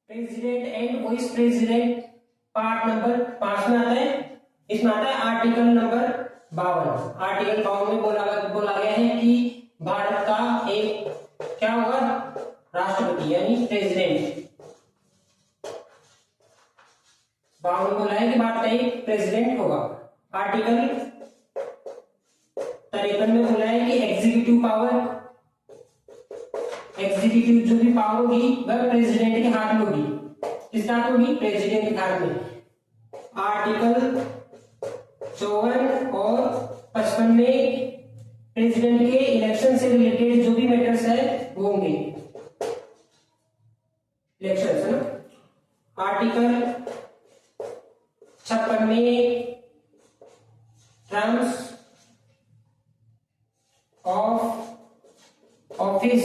President and vice president part number 5 में आता है। इसमें आता है आर्टिकल नंबर 52। आर्टिकल 52 में बोला गया है कि भारत का एक क्या होगा, राष्ट्रपति यानी प्रेसिडेंट। 52 में बोला है कि भारत का एक प्रेसिडेंट होगा। आर्टिकल 53 में बोला है कि एग्जीक्यूटिव पावर, एग्जीक्यूटिव जो भी पावर होगी वह प्रेसिडेंट के हाथ में होगी। किसके हाथ में होगी? प्रेसिडेंट के हाथ में। आर्टिकल 54 और 55 में प्रेसिडेंट के इलेक्शन से रिलेटेड जो भी मैटर्स है वो होंगे, इलेक्शन है ना। आर्टिकल 56 में terms of office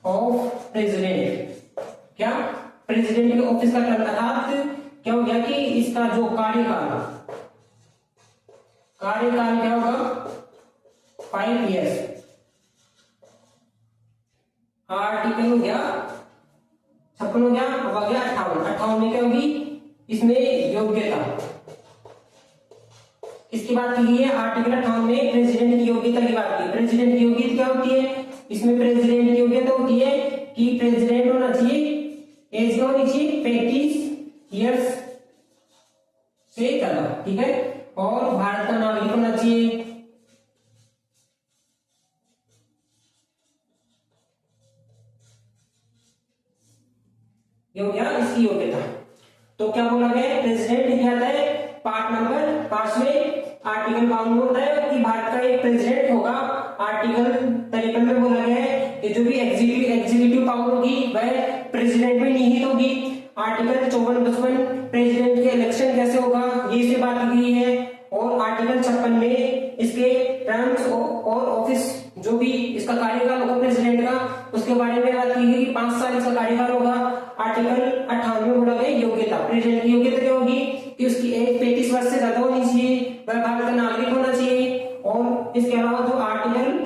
of president, क्या प्रेसिडेंट के ऑफिस का अर्थात क्या हो गया कि इसका जो कार्यकाल क्या होगा, 5 इयर्स। आर्टिकल हो गया 56 हो गया, अब आ गया 58 में क्या होगी, इसमें योग्यता, इसकी बात की गई है। आर्टिकल 58 में प्रेसिडेंट की योग्यता की बात की। प्रेसिडेंट की योग्यता क्या होती है? इसमें प्रेसिडेंट की योग्यता होती है कि प्रेसिडेंट होना चाहिए, एज क्या होनी चाहिए 35 इयर्स से ज्यादा, ठीक है, और भारत का नागरिक होना चाहिए। ये हो गया इसकी योग्यता। तो क्या बोला गया, प्रेसिडेंट क्या आता है पार्ट नंबर 5 में आर्टिकल 52 में होता है कि भारत का एक प्रेसिडेंट होगा। आर्टिकल 53 में बोला गया है कि जो भी एग्जीक्यूटिव पावर होगी वह प्रेसिडेंट में निहित होगी। आर्टिकल 54-55 प्रेसिडेंट के इलेक्शन कैसे होगा ये से बात की गई है। और आर्टिकल 56 में इसके टर्म्स और ऑफिस जो भी इसका कार्यकाल होगा प्रेसिडेंट का, उसके बारे में बात की गई, 5 साल इसका कार्यकाल होगा। आर्टिकल 58 में बोला गया योग्यता, प्रेसिडेंट की योग्यता क्या होगी कि उसकी एज 35 वर्ष से ज्यादा होनी चाहिए, वह भारत का नागरिक होना चाहिए। और इसके अलावा जो आर्टिकल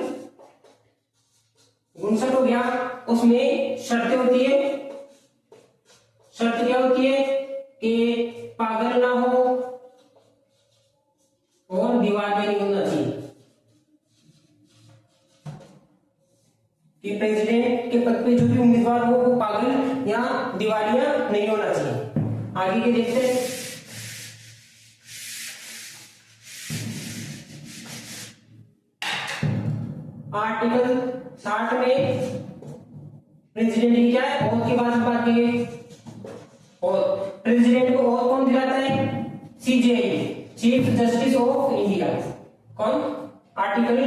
59 हो गया उसमें शर्तें होती है। शर्त क्या होती है कि पागल ना हो और दिवालिया नहीं होना चाहिए, कि प्रेसिडेंट के पद पे जो भी उम्मीदवार हो वो पागल या दिवालिया नहीं होना चाहिए। आगे के देखते हैं। आर्टिकल 60 में प्रेसिडेंट की क्या है, ओथ की बात की गई। और प्रेसिडेंट को ओथ कौन दिलाता है? CJI, chief justice of India. कौन? आर्टिकल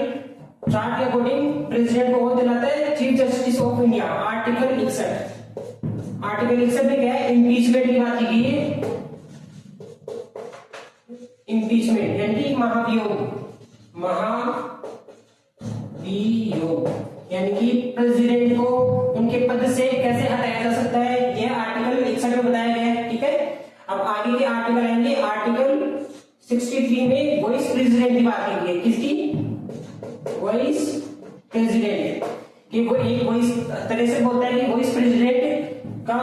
60 के अकॉर्डिंग प्रेसिडेंट को ओथ दिलाता है chief justice of India. Article 61 में क्या है, इम्पीचमेंट की बात की गई है। इम्पीचमेंट यानी महाभियोग, यानी कि प्रेसिडेंट को उनके पद से कैसे हटाया जा सकता है, यह आर्टिकल 61 में बताया गया है, ठीक है। अब आगे के आर्टिकल आएंगे। आर्टिकल 63 में वाइस प्रेसिडेंट की बात की गई है। किसकी? वाइस प्रेसिडेंट, कि वो एक वाइस तरह से बोलता है कि वाइस प्रेसिडेंट का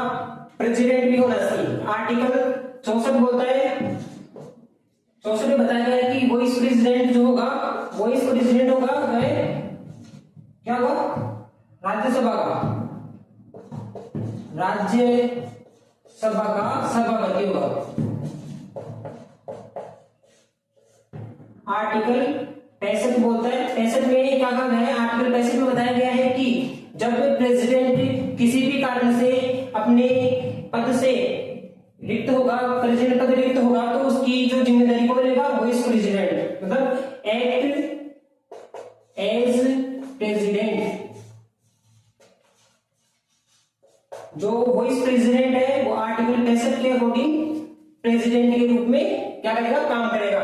प्रेसिडेंट भी होना चाहिए। आर्टिकल 64 बोलता है, 64 में बताया गया है कि वाइस प्रेसिडेंट जो होगा, वाइस प्रेसिडेंट होगा वह क्या होगा, राज्यसभा का सभापति होगा। आर्टिकल 65 बोलता है, 65 में क्या कहा गया है, आर्टिकल 65 में बताया गया है कि जब प्रेसिडेंट किसी भी कारण से अपने पद से रिक्त होगा, प्रेसिडेंट पद रिक्त होगा, तो उसकी जो जिम्मेदारी को लेगा वाइस प्रेसिडेंट, मतलब एक्ट एज प्रेसिडेंट। जो वाइस प्रेसिडेंट है वो आर्टिकल 65 के अकॉर्डिंग प्रेसिडेंट के रूप में क्या करेगा, काम करेगा।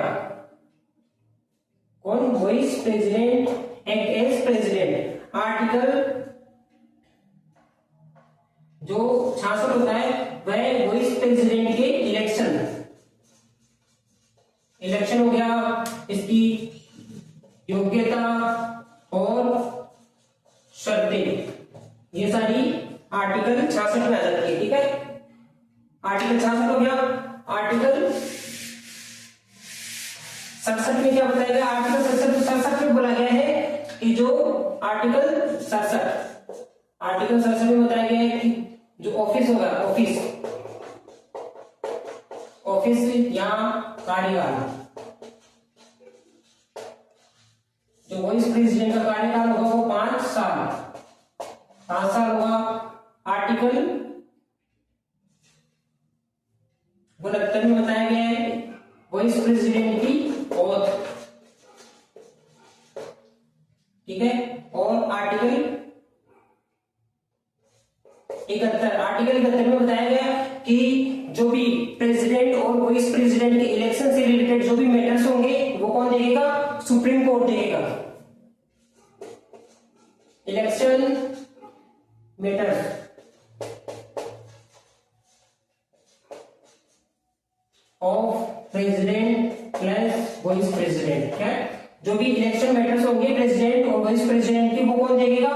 कौन? Vice president act as president. Article जो 66 होता है वह वाइस प्रेसिडेंट के इलेक्शन हो गया, इसकी योग्यता और शर्तें, ये सारी आर्टिकल 66 में आ जाती है। आर्टिकल 66 हो गया। आर्टिकल 67 में क्या बताया गया? आर्टिकल 67 में बोला गया है कि जो आर्टिकल 67 में बताया गया है कि जो ऑफिस होगा, ऑफिस या कार्यकाल, जो वाइस प्रेसिडेंट का कार्यकाल होगा वो 5 साल होगा। आर्टिकल 69 में बताया गया है वाइस प्रेसिडेंट की ओथ, ठीक है। और आर्टिकल 71 में बताया गया कि जो भी प्रेसिडेंट और वाइस प्रेसिडेंट के इलेक्शन से रिलेटेड जो भी मैटर्स होंगे वो कौन देखेगा? सुप्रीम कोर्ट देखेगा। Election matters of president plus vice president, क्या जो भी इलेक्शन मैटर्स होंगे प्रेसिडेंट और वाइस प्रेसिडेंट के वो कौन देखेगा?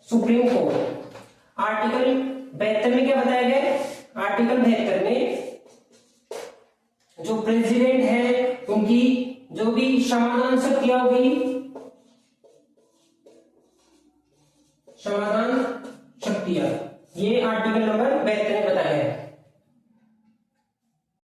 Supreme court. आर्टिकल 72 में क्या बताया गया? आर्टिकल 72 में जो प्रेसिडेंट है उनकी जो भी समाधान शक्तियां होगी, समाधान शक्तियां, ये आर्टिकल नंबर 72 में बताया है।